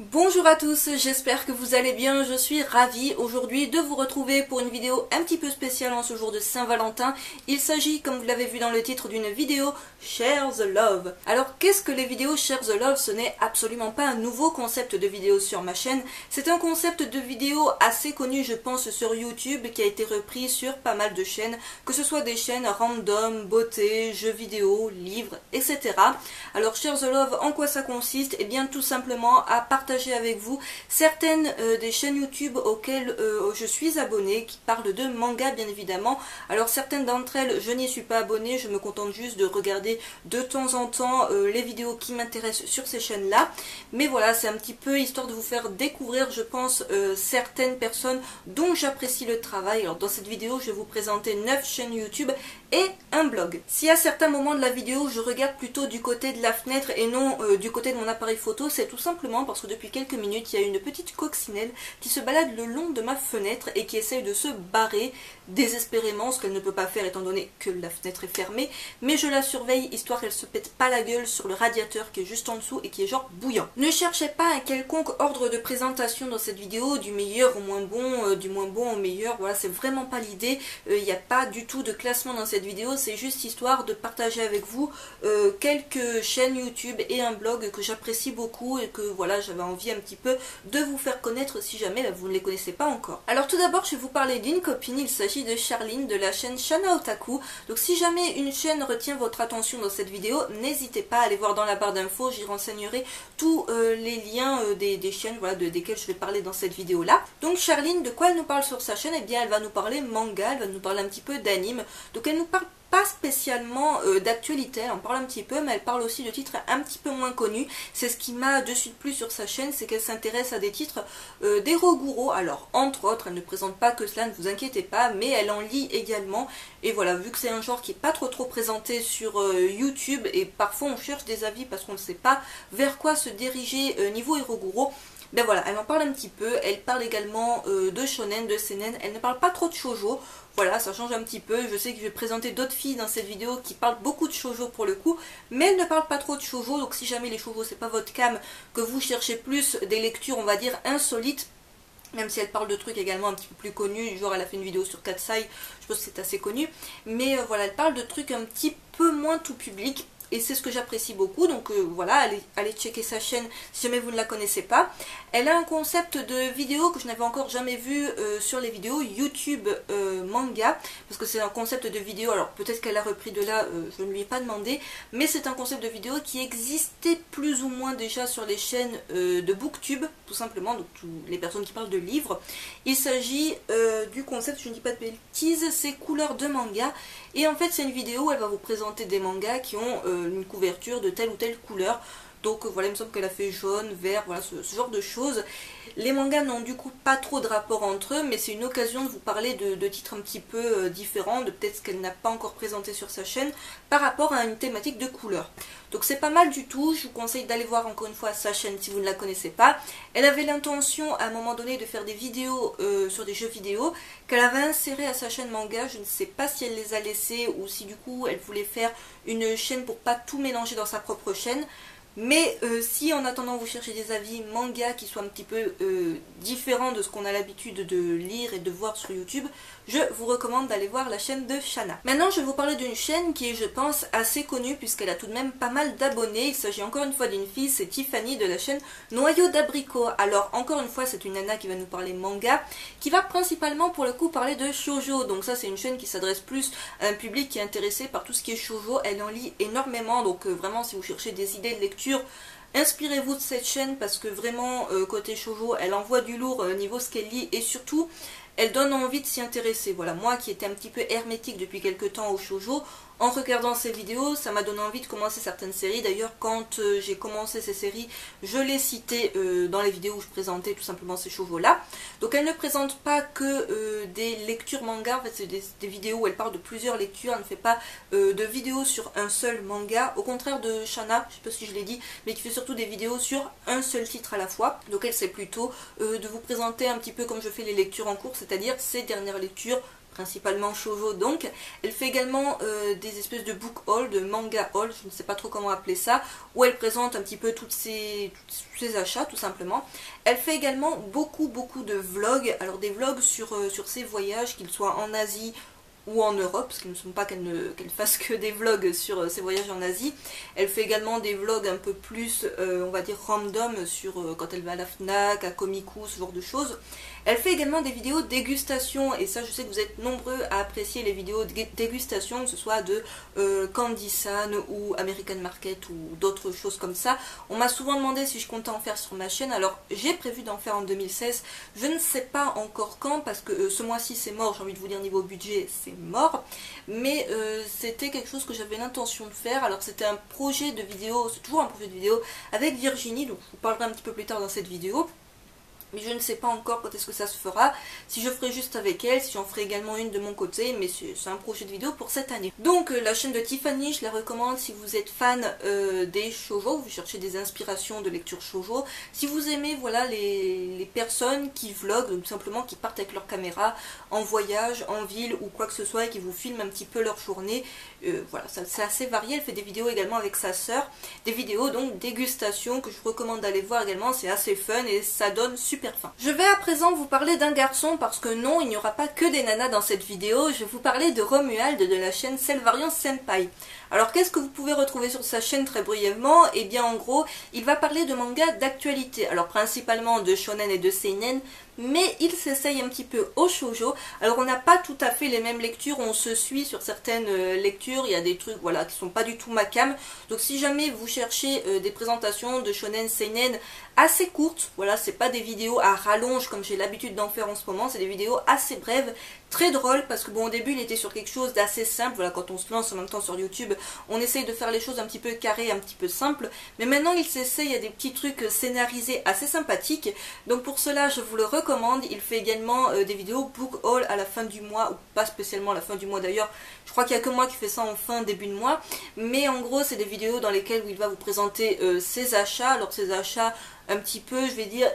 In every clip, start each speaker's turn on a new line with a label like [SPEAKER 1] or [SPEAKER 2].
[SPEAKER 1] Bonjour à tous, j'espère que vous allez bien, je suis ravie aujourd'hui de vous retrouver pour une vidéo un petit peu spéciale en ce jour de Saint-Valentin. Il s'agit, comme vous l'avez vu dans le titre, d'une vidéo Share the Love. Alors qu'est-ce que les vidéos Share the Love? Ce n'est absolument pas un nouveau concept de vidéo sur ma chaîne, c'est un concept de vidéo assez connu je pense sur YouTube qui a été repris sur pas mal de chaînes, que ce soit des chaînes random, beauté, jeux vidéo, livres, etc. Alors Share the Love, en quoi ça consiste? Eh bien tout simplement à partager avec vous certaines des chaînes YouTube auxquelles je suis abonnée, qui parlent de manga bien évidemment. Alors certaines d'entre elles je n'y suis pas abonnée, je me contente juste de regarder de temps en temps les vidéos qui m'intéressent sur ces chaînes là, mais voilà, c'est un petit peu histoire de vous faire découvrir je pense certaines personnes dont j'apprécie le travail. Alors dans cette vidéo je vais vous présenter 9 chaînes YouTube et un blog. Si à certains moments de la vidéo je regarde plutôt du côté de la fenêtre et non du côté de mon appareil photo, c'est tout simplement parce que depuis quelques minutes il y a une petite coccinelle qui se balade le long de ma fenêtre et qui essaye de se barrer désespérément, ce qu'elle ne peut pas faire étant donné que la fenêtre est fermée, mais je la surveille histoire qu'elle se pète pas la gueule sur le radiateur qui est juste en dessous et qui est genre bouillant. Ne cherchez pas un quelconque ordre de présentation dans cette vidéo, du meilleur au moins bon, du moins bon au meilleur, voilà, c'est vraiment pas l'idée, il n'y a pas du tout de classement dans cette vidéo, c'est juste histoire de partager avec vous quelques chaînes YouTube et un blog que j'apprécie beaucoup et que voilà, j'avais envie un petit peu de vous faire connaître si jamais vous ne les connaissez pas encore. Alors tout d'abord je vais vous parler d'une copine, il s'agit de Charline de la chaîne Shana Otaku. Donc si jamais une chaîne retient votre attention dans cette vidéo, n'hésitez pas à aller voir dans la barre d'infos, j'y renseignerai tous les liens des chaînes voilà, desquelles je vais parler dans cette vidéo là. Donc Charline, de quoi elle nous parle sur sa chaîne? Eh bien elle va nous parler manga, elle va nous parler un petit peu d'anime, donc elle nous parle pas spécialement d'actualité, elle en parle un petit peu, mais elle parle aussi de titres un petit peu moins connus. C'est ce qui m'a de suite plu sur sa chaîne, c'est qu'elle s'intéresse à des titres d'Eroguro. Alors entre autres, elle ne présente pas que cela, ne vous inquiétez pas, mais elle en lit également. Et voilà, vu que c'est un genre qui n'est pas trop présenté sur YouTube, et parfois on cherche des avis parce qu'on ne sait pas vers quoi se diriger niveau Eroguro, ben voilà, elle en parle un petit peu, elle parle également de shonen, de seinen, elle ne parle pas trop de shoujo, voilà, ça change un petit peu, je sais que je vais présenter d'autres filles dans cette vidéo qui parlent beaucoup de shoujo pour le coup, mais elle ne parle pas trop de shoujo, donc si jamais les shoujo c'est pas votre cam, que vous cherchez plus des lectures on va dire insolites, même si elle parle de trucs également un petit peu plus connus, genre elle a fait une vidéo sur Katsai, je pense que c'est assez connu, mais voilà, elle parle de trucs un petit peu moins tout public, et c'est ce que j'apprécie beaucoup, donc voilà, allez checker sa chaîne si jamais vous ne la connaissez pas. Elle a un concept de vidéo que je n'avais encore jamais vu sur les vidéos YouTube manga, parce que c'est un concept de vidéo, alors peut-être qu'elle a repris de là, je ne lui ai pas demandé, mais c'est un concept de vidéo qui existait plus ou moins déjà sur les chaînes de Booktube, tout simplement, donc toutes les personnes qui parlent de livres. Il s'agit du concept, je ne dis pas de bêtises, c'est couleurs de manga, et en fait c'est une vidéo où elle va vous présenter des mangas qui ont une couverture de telle ou telle couleur. Donc voilà, il me semble qu'elle a fait jaune, vert, voilà ce genre de choses. Les mangas n'ont du coup pas trop de rapport entre eux, mais c'est une occasion de vous parler de titres un petit peu différents, de peut-être ce qu'elle n'a pas encore présenté sur sa chaîne par rapport à une thématique de couleur. Donc c'est pas mal du tout, je vous conseille d'aller voir encore une fois sa chaîne si vous ne la connaissez pas. Elle avait l'intention à un moment donné de faire des vidéos sur des jeux vidéo qu'elle avait inséré à sa chaîne manga, je ne sais pas si elle les a laissés ou si du coup elle voulait faire une chaîne pour pas tout mélanger dans sa propre chaîne. Mais si en attendant vous cherchez des avis manga qui soient un petit peu différents de ce qu'on a l'habitude de lire et de voir sur YouTube, je vous recommande d'aller voir la chaîne de Shana. Maintenant je vais vous parler d'une chaîne qui est je pense assez connue puisqu'elle a tout de même pas mal d'abonnés. Il s'agit encore une fois d'une fille, c'est Tiffany de la chaîne Noyau d'Abricot. Alors encore une fois c'est une nana qui va nous parler manga, qui va principalement pour le coup parler de shoujo. Donc ça c'est une chaîne qui s'adresse plus à un public qui est intéressé par tout ce qui est shoujo. Elle en lit énormément, donc vraiment si vous cherchez des idées de lecture, inspirez-vous de cette chaîne parce que vraiment côté shoujo elle envoie du lourd niveau ce qu'elle lit et surtout elle donne envie de s'y intéresser. Voilà, moi qui étais un petit peu hermétique depuis quelques temps au shoujo, en regardant ces vidéos, ça m'a donné envie de commencer certaines séries. D'ailleurs, quand j'ai commencé ces séries, je les citais dans les vidéos où je présentais tout simplement ces shoujo-là. Donc elle ne présente pas que des lectures manga, en fait c'est des vidéos où elle parle de plusieurs lectures, elle ne fait pas de vidéos sur un seul manga, au contraire de Shana, je ne sais pas si je l'ai dit, mais qui fait surtout des vidéos sur un seul titre à la fois. Donc elle c'est plutôt de vous présenter un petit peu comme je fais les lectures en cours, c'est-à-dire ces dernières lectures principalement shoujo donc. Elle fait également des espèces de book haul, de manga haul, je ne sais pas trop comment appeler ça, où elle présente un petit peu tous ses achats tout simplement. Elle fait également beaucoup de vlogs, alors des vlogs sur ses voyages, qu'ils soient en Asie ou en Europe, parce qu'il ne semble pas qu'elle fasse que des vlogs sur ses voyages en Asie. Elle fait également des vlogs un peu plus, on va dire, random, sur quand elle va à la FNAC, à Komiku, ce genre de choses. Elle fait également des vidéos dégustation, et ça je sais que vous êtes nombreux à apprécier les vidéos de dégustation, que ce soit de Candy-san ou American Market ou d'autres choses comme ça. On m'a souvent demandé si je comptais en faire sur ma chaîne, alors j'ai prévu d'en faire en 2016, je ne sais pas encore quand, parce que ce mois-ci c'est mort, j'ai envie de vous dire niveau budget c'est mort, mais c'était quelque chose que j'avais l'intention de faire. Alors c'était un projet de vidéo, c'est toujours un projet de vidéo avec Virginie, donc je vous parlerai un petit peu plus tard dans cette vidéo. Mais je ne sais pas encore quand est-ce que ça se fera, si je ferai juste avec elle, si j'en ferai également une de mon côté, mais c'est un projet de vidéo pour cette année. Donc la chaîne de Tiffany, je la recommande si vous êtes fan des shoujo, vous cherchez des inspirations de lecture shoujo. Si vous aimez voilà les personnes qui vloguent, donc tout simplement qui partent avec leur caméra en voyage, en ville ou quoi que ce soit et qui vous filment un petit peu leur journée, voilà, c'est assez varié. Elle fait des vidéos également avec sa sœur, des vidéos donc dégustation que je vous recommande d'aller voir également, c'est assez fun et ça donne super fin. Je vais à présent vous parler d'un garçon parce que non, il n'y aura pas que des nanas dans cette vidéo. Je vais vous parler de Romuald de la chaîne Selvarian Senpai. Alors qu'est-ce que vous pouvez retrouver sur sa chaîne très brièvement? Et bien en gros, il va parler de mangas d'actualité. Alors principalement de shonen et de seinen, mais il s'essaye un petit peu au shoujo. Alors on n'a pas tout à fait les mêmes lectures, on se suit sur certaines lectures, il y a des trucs voilà qui sont pas du tout ma cam. Donc si jamais vous cherchez des présentations de shonen seinen assez courtes, voilà, c'est pas des vidéos à rallonge comme j'ai l'habitude d'en faire en ce moment, c'est des vidéos assez brèves, très drôles, parce que bon au début il était sur quelque chose d'assez simple, voilà, quand on se lance en même temps sur YouTube, on essaye de faire les choses un petit peu carrées, un petit peu simples, mais maintenant il s'essaye à des petits trucs scénarisés assez sympathiques, donc pour cela je vous le recommande. Il fait également des vidéos book haul à la fin du mois, ou pas spécialement à la fin du mois d'ailleurs, je crois qu'il n'y a que moi qui fais ça en fin début de mois, mais en gros c'est des vidéos dans lesquelles il va vous présenter ses achats, alors ses achats un petit peu, je vais dire,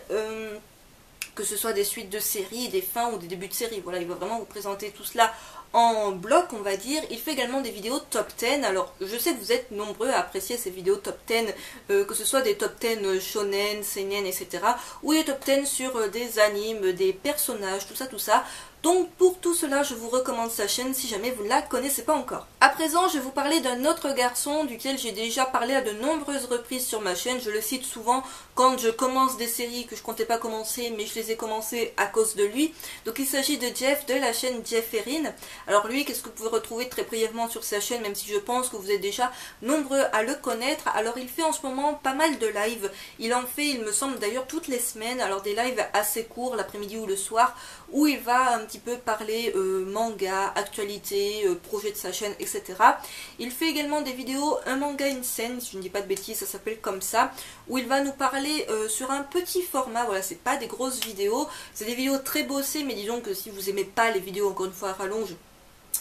[SPEAKER 1] que ce soit des suites de séries, des fins ou des débuts de séries, voilà, il va vraiment vous présenter tout cela en bloc, on va dire. Il fait également des vidéos top 10, alors je sais que vous êtes nombreux à apprécier ces vidéos top 10, que ce soit des top 10 shonen, seinen, etc. ou des top 10 sur des animes, des personnages, tout ça. Donc pour tout cela, je vous recommande sa chaîne si jamais vous ne la connaissez pas encore. À présent, je vais vous parler d'un autre garçon duquel j'ai déjà parlé à de nombreuses reprises sur ma chaîne. Je le cite souvent quand je commence des séries que je comptais pas commencer, mais je les ai commencées à cause de lui. Donc il s'agit de Jeff de la chaîne Jeff Erin. Alors lui, qu'est-ce que vous pouvez retrouver très brièvement sur sa chaîne, même si je pense que vous êtes déjà nombreux à le connaître. Alors il fait en ce moment pas mal de lives. Il en fait, il me semble d'ailleurs, toutes les semaines. Alors des lives assez courts, l'après-midi ou le soir, où il va un petit peu parler manga, actualité, projet de sa chaîne, etc. Il fait également des vidéos, un manga une scène, si je ne dis pas de bêtises, ça s'appelle comme ça, où il va nous parler sur un petit format, voilà, c'est pas des grosses vidéos, c'est des vidéos très bossées, mais disons que si vous aimez pas les vidéos, encore une fois à rallonge,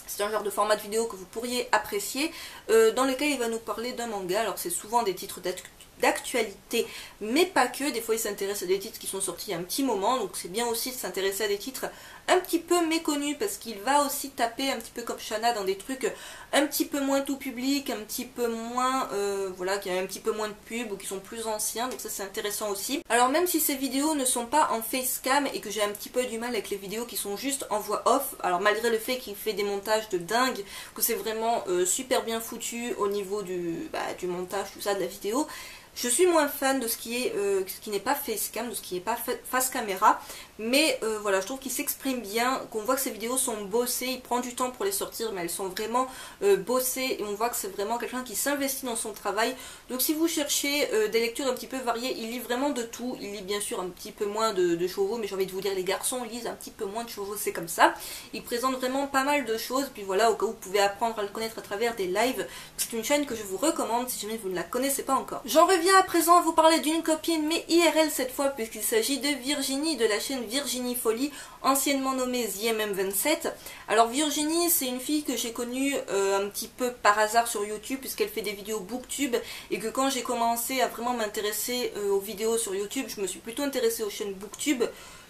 [SPEAKER 1] c'est un genre de format de vidéo que vous pourriez apprécier, dans lequel il va nous parler d'un manga. Alors c'est souvent des titres d'actualité, mais pas que, des fois il s'intéresse à des titres qui sont sortis il y a un petit moment, donc c'est bien aussi de s'intéresser à des titres un petit peu méconnus, parce qu'il va aussi taper un petit peu comme Shana dans des trucs un petit peu moins tout public, un petit peu moins, voilà, qui a un petit peu moins de pub, ou qui sont plus anciens, donc ça c'est intéressant aussi. Alors même si ces vidéos ne sont pas en facecam, et que j'ai un petit peu du mal avec les vidéos qui sont juste en voix off, alors malgré le fait qu'il fait des montages de dingue, que c'est vraiment super bien foutu au niveau du montage, tout ça, de la vidéo, je suis moins fan de ce qui n'est pas facecam, de ce qui n'est pas face caméra, mais voilà, je trouve qu'il s'exprime bien, qu'on voit que ces vidéos sont bossées, il prend du temps pour les sortir, mais elles sont vraiment bossées, et on voit que c'est vraiment quelqu'un qui s'investit dans son travail. Donc si vous cherchez des lectures un petit peu variées, il lit vraiment de tout. Il lit bien sûr un petit peu moins de shoujo, mais j'ai envie de vous dire, les garçons lisent un petit peu moins de shoujo, c'est comme ça. Il présente vraiment pas mal de choses, puis voilà, au cas où vous pouvez apprendre à le connaître à travers des lives. C'est une chaîne que je vous recommande si jamais vous ne la connaissez pas encore. J'en reviens à présent à vous parler d'une copine, mais IRL cette fois, puisqu'il s'agit de Virginie de la chaîne Virginie Folie, anciennement nommée ZMM27. Alors Virginie, c'est une fille que j'ai connue un petit peu par hasard sur YouTube, puisqu'elle fait des vidéos booktube, et que quand j'ai commencé à vraiment m'intéresser aux vidéos sur YouTube, je me suis plutôt intéressée aux chaînes booktube.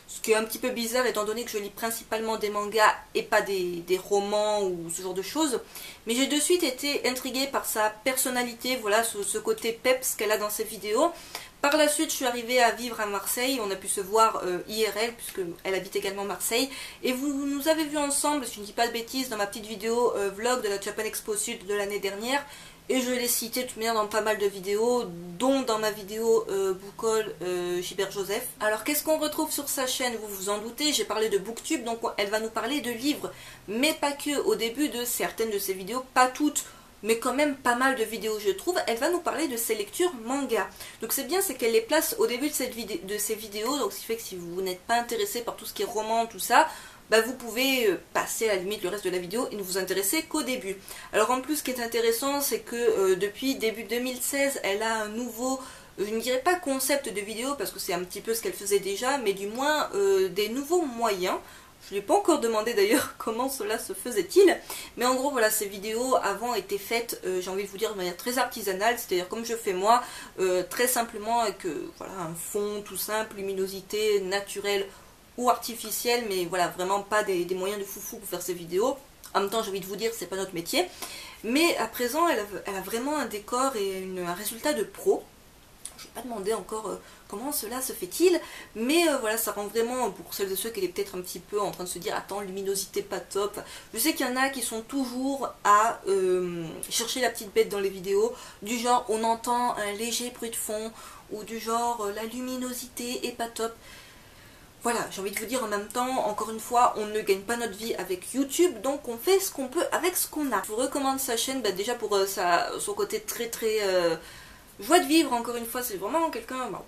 [SPEAKER 1] ce qui est un petit peu bizarre étant donné que je lis principalement des mangas et pas des romans ou ce genre de choses. Mais j'ai de suite été intriguée par sa personnalité, voilà, ce côté peps qu'elle a dans ses vidéos. Par la suite, je suis arrivée à vivre à Marseille, on a pu se voir IRL, puisqu'elle habite également Marseille. Et vous nous avez vu ensemble, si je ne dis pas de bêtises, dans ma petite vidéo vlog de la Japan Expo Sud de l'année dernière. Et je l'ai cité de toute manière dans pas mal de vidéos, dont dans ma vidéo Boucol Gilbert Joseph. Alors qu'est-ce qu'on retrouve sur sa chaîne? Vous vous en doutez, j'ai parlé de Booktube, donc elle va nous parler de livres. Mais pas que, au début de certaines de ses vidéos, pas toutes, mais quand même pas mal de vidéos je trouve, elle va nous parler de ses lectures manga. Donc c'est bien, c'est qu'elle les place au début de ces vidéos, donc ce qui fait que si vous n'êtes pas intéressé par tout ce qui est roman, tout ça, bah vous pouvez passer à la limite le reste de la vidéo et ne vous intéresser qu'au début. Alors en plus, ce qui est intéressant, c'est que depuis début 2016, elle a un nouveau, je ne dirais pas concept de vidéo, parce que c'est un petit peu ce qu'elle faisait déjà, mais du moins des nouveaux moyens. Je ne lui ai pas encore demandé d'ailleurs comment cela se faisait-il, mais en gros voilà, ces vidéos avant étaient faites, j'ai envie de vous dire, de manière très artisanale, c'est-à-dire comme je fais moi, très simplement avec voilà, un fond tout simple, luminosité naturelle ou artificielle, mais voilà, vraiment pas des moyens de foufou pour faire ces vidéos. En même temps, j'ai envie de vous dire, c'est pas notre métier, mais à présent, elle a vraiment un décor et un résultat de pro. Je ne vais pas demander encore comment cela se fait-il, mais voilà, ça rend vraiment, pour celles et ceux qui étaient peut-être un petit peu en train de se dire, attends, luminosité pas top. Je sais qu'il y en a qui sont toujours à chercher la petite bête dans les vidéos, du genre on entend un léger bruit de fond, ou du genre la luminosité est pas top. Voilà, j'ai envie de vous dire en même temps, encore une fois, on ne gagne pas notre vie avec YouTube, donc on fait ce qu'on peut avec ce qu'on a. Je vous recommande sa chaîne, bah, déjà pour son côté très joie de vivre, encore une fois, c'est vraiment quelqu'un bon,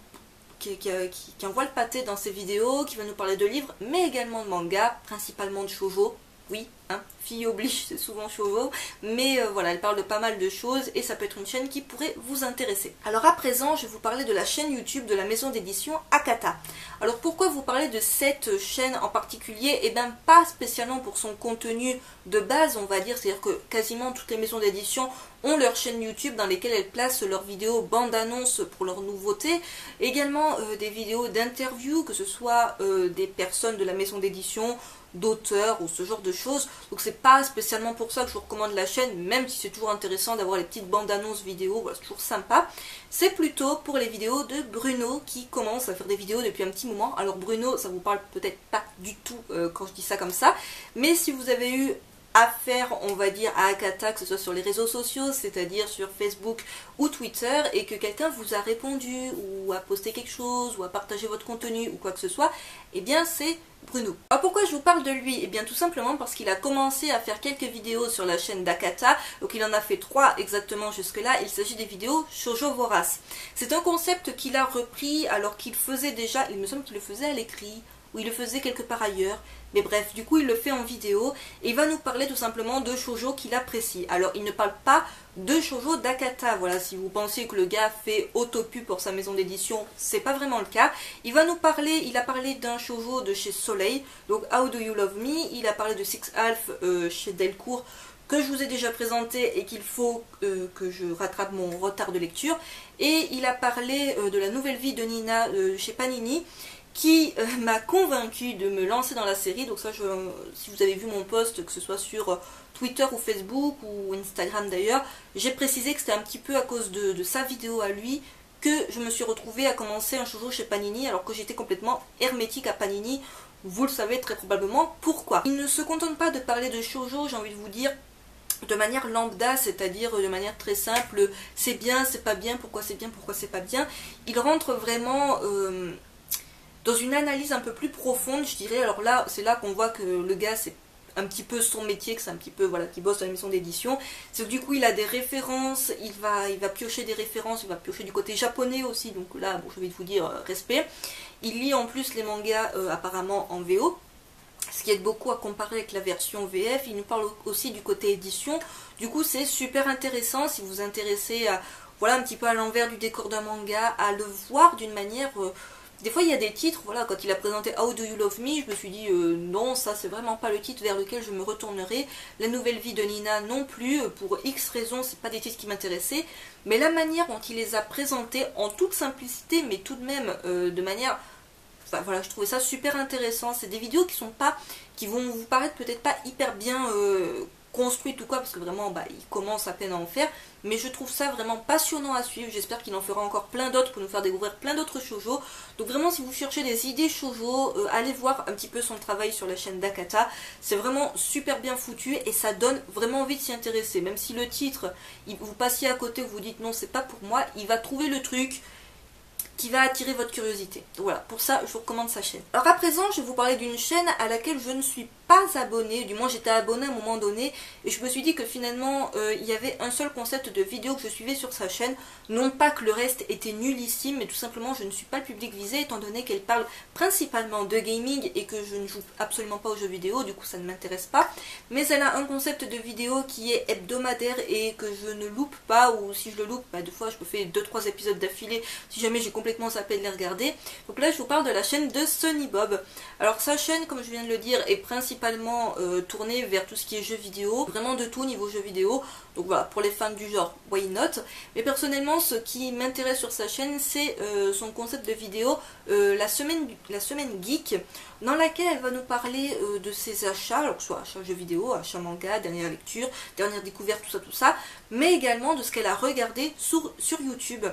[SPEAKER 1] qui envoie le pâté dans ses vidéos, qui va nous parler de livres, mais également de manga, principalement de shoujo. Oui, hein, fille oblige, c'est souvent shoujo, mais voilà, elle parle de pas mal de choses et ça peut être une chaîne qui pourrait vous intéresser. Alors à présent, je vais vous parler de la chaîne YouTube de la maison d'édition Akata. Alors pourquoi vous parler de cette chaîne en particulier? Eh bien pas spécialement pour son contenu de base, on va dire, c'est-à-dire que quasiment toutes les maisons d'édition ont leur chaîne YouTube dans lesquelles elles placent leurs vidéos bande-annonces pour leurs nouveautés, également des vidéos d'interviews, que ce soit des personnes de la maison d'édition, d'auteurs ou ce genre de choses. Donc c'est pas spécialement pour ça que je vous recommande la chaîne, même si c'est toujours intéressant d'avoir les petites bandes annonces vidéo, voilà, c'est toujours sympa. C'est plutôt pour les vidéos de Bruno qui commence à faire des vidéos depuis un petit moment. Alors Bruno, ça vous parle peut-être pas du tout quand je dis ça comme ça, mais si vous avez eu affaire, on va dire, à Akata, que ce soit sur les réseaux sociaux, c'est-à-dire sur Facebook ou Twitter, et que quelqu'un vous a répondu, ou a posté quelque chose, ou a partagé votre contenu, ou quoi que ce soit, eh bien c'est Bruno. Alors pourquoi je vous parle de lui? Eh bien tout simplement parce qu'il a commencé à faire quelques vidéos sur la chaîne d'Akata, donc il en a fait 3 exactement jusque-là, il s'agit des vidéos shoujo vorace. C'est un concept qu'il a repris alors qu'il faisait déjà, il me semble qu'il le faisait à l'écrit, ou il le faisait quelque part ailleurs, mais bref, du coup il le fait en vidéo, et il va nous parler tout simplement de shoujo qu'il apprécie. Alors il ne parle pas de shoujo d'Akata, voilà, si vous pensez que le gars fait autopub pour sa maison d'édition, c'est pas vraiment le cas. Il va nous parler, il a parlé d'un shoujo de chez Soleil, donc How Do You Love Me, il a parlé de Six Half chez Delcourt, que je vous ai déjà présenté et qu'il faut que je rattrape mon retard de lecture, et il a parlé de la nouvelle vie de Nina chez Panini, qui m'a convaincu de me lancer dans la série. Donc ça, si vous avez vu mon post, que ce soit sur Twitter ou Facebook ou Instagram d'ailleurs, j'ai précisé que c'était un petit peu à cause de sa vidéo à lui que je me suis retrouvée à commencer un shoujo chez Panini alors que j'étais complètement hermétique à Panini. Vous le savez très probablement pourquoi. Il ne se contente pas de parler de shoujo, j'ai envie de vous dire, de manière lambda, c'est-à-dire de manière très simple, c'est bien, c'est pas bien, pourquoi c'est pas bien. Il rentre vraiment dans une analyse un peu plus profonde, je dirais. Alors là, c'est là qu'on voit que le gars, c'est un petit peu son métier, que c'est un petit peu, voilà, qui bosse dans la maison d'édition. C'est que du coup, il a des références, il va piocher des références, il va piocher du côté japonais aussi, donc là, bon, je vais vous dire, respect. Il lit en plus les mangas apparemment en VO, ce qui aide beaucoup à comparer avec la version VF. Il nous parle aussi du côté édition. Du coup, c'est super intéressant si vous vous intéressez à, voilà, un petit peu à l'envers du décor d'un manga, à le voir d'une manière... Des fois il y a des titres, voilà, quand il a présenté How Do You Love Me, je me suis dit non, ça c'est vraiment pas le titre vers lequel je me retournerai. La nouvelle vie de Nina non plus, pour X raisons, c'est pas des titres qui m'intéressaient. Mais la manière dont il les a présentés, en toute simplicité, mais tout de même de manière enfin voilà, je trouvais ça super intéressant. C'est des vidéos qui vont vous paraître peut-être pas hyper bien construite ou quoi, parce que vraiment il commence à peine à en faire, mais je trouve ça vraiment passionnant à suivre. J'espère qu'il en fera encore plein d'autres pour nous faire découvrir plein d'autres shoujo. Donc vraiment, si vous cherchez des idées shoujo, allez voir un petit peu son travail sur la chaîne d'Akata. C'est vraiment super bien foutu et ça donne vraiment envie de s'y intéresser. Même si le titre, vous passiez à côté, vous dites non, c'est pas pour moi, il va trouver le truc qui va attirer votre curiosité. Donc voilà, pour ça, je vous recommande sa chaîne. Alors à présent, je vais vous parler d'une chaîne à laquelle je ne suis pas abonnée, du moins j'étais abonnée à un moment donné, et je me suis dit que finalement, il y avait un seul concept de vidéo que je suivais sur sa chaîne, non pas que le reste était nullissime, mais tout simplement je ne suis pas le public visé, étant donné qu'elle parle principalement de gaming, et que je ne joue absolument pas aux jeux vidéo, du coup ça ne m'intéresse pas, mais elle a un concept de vidéo qui est hebdomadaire, et que je ne loupe pas, ou si je le loupe, des fois je me fais 2-3 épisodes d'affilée, si jamais j'ai complètement zappé de les regarder. Donc là je vous parle de la chaîne de Sunny Bob. Alors sa chaîne, comme je viens de le dire, est principalement tournée vers tout ce qui est jeux vidéo, vraiment de tout niveau jeux vidéo. Donc voilà, pour les fans du genre, why not. Mais personnellement, ce qui m'intéresse sur sa chaîne, c'est son concept de vidéo, la semaine geek, dans laquelle elle va nous parler de ses achats, alors que ce soit achats jeux vidéo, achats manga, dernière lecture, dernière découverte, tout ça, mais également de ce qu'elle a regardé sur YouTube.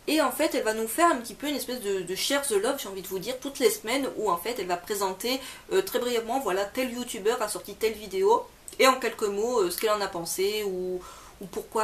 [SPEAKER 1] Et en fait, elle va nous faire un petit peu une espèce de Share the Love, j'ai envie de vous dire, toutes les semaines, où en fait, elle va présenter très brièvement, voilà, tel youtubeur a sorti telle vidéo, et en quelques mots, ce qu'elle en a pensé, ou pourquoi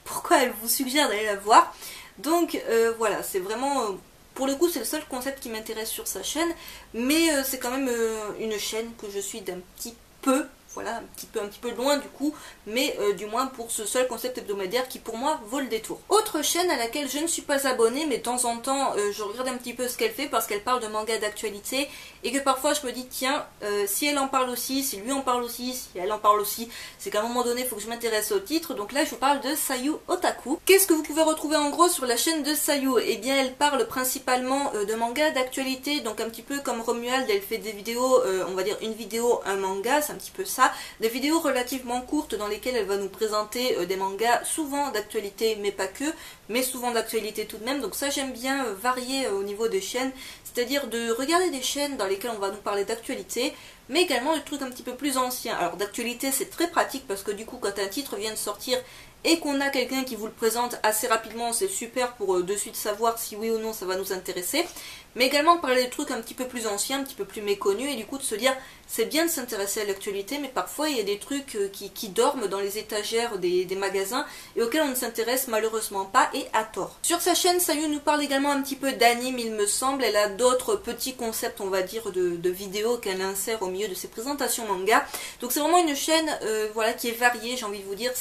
[SPEAKER 1] pourquoi elle vous suggère d'aller la voir. Donc voilà, c'est vraiment, pour le coup, c'est le seul concept qui m'intéresse sur sa chaîne, mais c'est quand même une chaîne que je suis d'un petit peu, voilà, un petit peu loin du coup, mais du moins pour ce seul concept hebdomadaire qui pour moi vaut le détour. Autre chaîne à laquelle je ne suis pas abonnée, mais de temps en temps je regarde un petit peu ce qu'elle fait parce qu'elle parle de manga d'actualité et que parfois je me dis tiens, si elle en parle aussi, si lui en parle aussi, si elle en parle aussi, c'est qu'à un moment donné il faut que je m'intéresse au titre. Donc là je vous parle de Sayu Otaku. Qu'est-ce que vous pouvez retrouver en gros sur la chaîne de Sayu? Eh bien elle parle principalement de manga d'actualité, donc un petit peu comme Romuald, elle fait des vidéos, on va dire une vidéo, un manga, c'est un petit peu ça. Des vidéos relativement courtes dans lesquelles elle va nous présenter des mangas souvent d'actualité mais pas que, mais souvent d'actualité tout de même. Donc ça j'aime bien varier au niveau des chaînes, c'est-à-dire de regarder des chaînes dans lesquelles on va nous parler d'actualité, mais également de trucs un petit peu plus anciens. Alors d'actualité c'est très pratique parce que du coup quand un titre vient de sortir et qu'on a quelqu'un qui vous le présente assez rapidement, c'est super pour de suite savoir si oui ou non ça va nous intéresser, mais également de parler de trucs un petit peu plus anciens, un petit peu plus méconnus, et du coup de se dire c'est bien de s'intéresser à l'actualité, mais parfois il y a des trucs qui dorment dans les étagères des magasins et auxquels on ne s'intéresse malheureusement pas, et à tort. Sur sa chaîne, Sayu nous parle également un petit peu d'anime, il me semble. Elle a d'autres petits concepts, on va dire, de vidéos qu'elle insère au milieu de ses présentations manga. Donc c'est vraiment une chaîne voilà, qui est variée, j'ai envie de vous dire.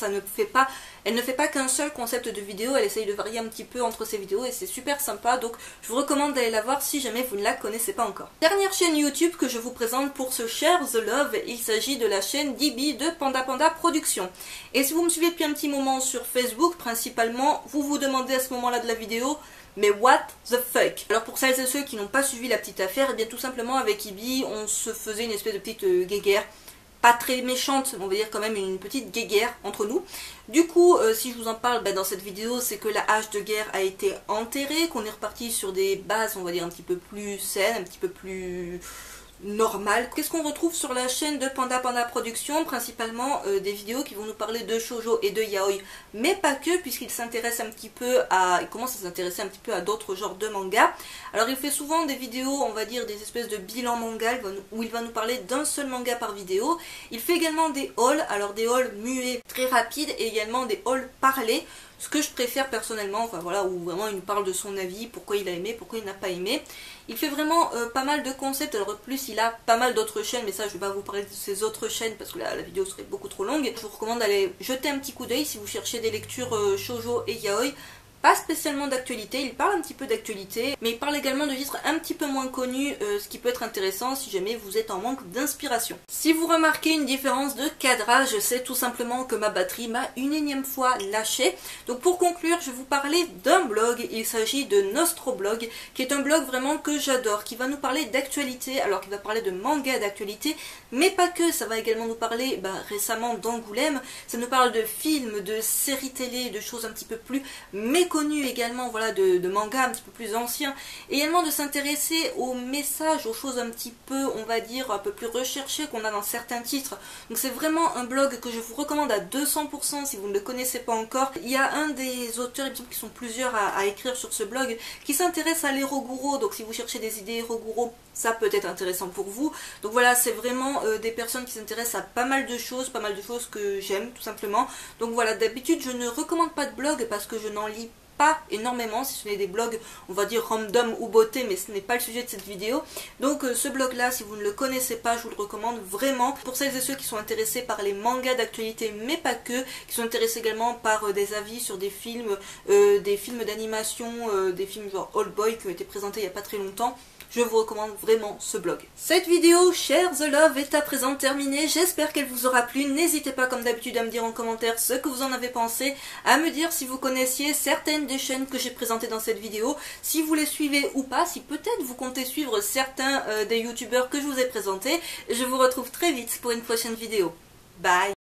[SPEAKER 1] Elle ne fait pas qu'un seul concept de vidéo, elle essaye de varier un petit peu entre ses vidéos et c'est super sympa, donc je vous recommande d'aller la voir si jamais vous ne la connaissez pas encore. Dernière chaîne YouTube que je vous présente pour ce Share the Love, il s'agit de la chaîne DB de Panda Panda Productions. Et si vous me suivez depuis un petit moment sur Facebook principalement, vous vous demandez à ce moment-là de la vidéo, mais what the fuck? Alors pour celles et ceux qui n'ont pas suivi la petite affaire, et bien tout simplement avec Ibi, on se faisait une espèce de petite guéguerre. Pas très méchante, on va dire quand même une petite guéguerre entre nous. Du coup, si je vous en parle dans cette vidéo, c'est que la hache de guerre a été enterrée, qu'on est reparti sur des bases, on va dire un petit peu plus saines, un petit peu plus normales. Qu'est-ce qu'on retrouve sur la chaîne de Panda Panda Productions? Principalement des vidéos qui vont nous parler de shoujo et de yaoi, mais pas que, puisqu'il s'intéresse un petit peu il commence à s'intéresser un petit peu à d'autres genres de mangas. Alors il fait souvent des vidéos, on va dire des espèces de bilan manga, où il va nous parler d'un seul manga par vidéo. Il fait également des hauls, alors des hauls muets très rapides et également des hauls parlés, ce que je préfère personnellement, enfin voilà, où vraiment il nous parle de son avis, pourquoi il a aimé, pourquoi il n'a pas aimé. Il fait vraiment pas mal de concepts, alors en plus il a pas mal d'autres chaînes, mais ça je vais pas vous parler de ces autres chaînes parce que la vidéo serait beaucoup trop longue. Je vous recommande d'aller jeter un petit coup d'œil si vous cherchez des lectures shoujo et yaoi. Pas spécialement d'actualité, il parle un petit peu d'actualité, mais il parle également de titres un petit peu moins connus, ce qui peut être intéressant si jamais vous êtes en manque d'inspiration. Si vous remarquez une différence de cadrage, c'est tout simplement que ma batterie m'a une énième fois lâché. Donc pour conclure, je vais vous parler d'un blog, il s'agit de Nostroblog, qui est un blog vraiment que j'adore, qui va nous parler d'actualité, alors qu'il va parler de manga d'actualité, mais pas que, ça va également nous parler récemment d'Angoulême, ça nous parle de films, de séries télé, de choses un petit peu plus méconnues, connu également, voilà, de mangas un petit peu plus anciens, et également de s'intéresser aux messages, aux choses un petit peu, on va dire, un peu plus recherchées qu'on a dans certains titres. Donc c'est vraiment un blog que je vous recommande à 200% si vous ne le connaissez pas encore. Il y a un des auteurs, il me semble qu'ils sont plusieurs à écrire sur ce blog, qui s'intéresse à l'Eroguro, donc si vous cherchez des idées Eroguro, ça peut être intéressant pour vous. Donc voilà, c'est vraiment des personnes qui s'intéressent à pas mal de choses que j'aime tout simplement. Donc voilà, d'habitude je ne recommande pas de blog parce que je n'en lis pas énormément, si ce n'est des blogs on va dire random ou beauté, mais ce n'est pas le sujet de cette vidéo. Donc ce blog là, si vous ne le connaissez pas, je vous le recommande vraiment pour celles et ceux qui sont intéressés par les mangas d'actualité, mais pas que, qui sont intéressés également par des avis sur des films d'animation, des films genre Old Boy qui ont été présentés il n'y a pas très longtemps. Je vous recommande vraiment ce blog. Cette vidéo Share the Love est à présent terminée. J'espère qu'elle vous aura plu. N'hésitez pas comme d'habitude à me dire en commentaire ce que vous en avez pensé, à me dire si vous connaissiez certaines des chaînes que j'ai présentées dans cette vidéo, si vous les suivez ou pas, si peut-être vous comptez suivre certains des youtubeurs que je vous ai présentés. Je vous retrouve très vite pour une prochaine vidéo. Bye!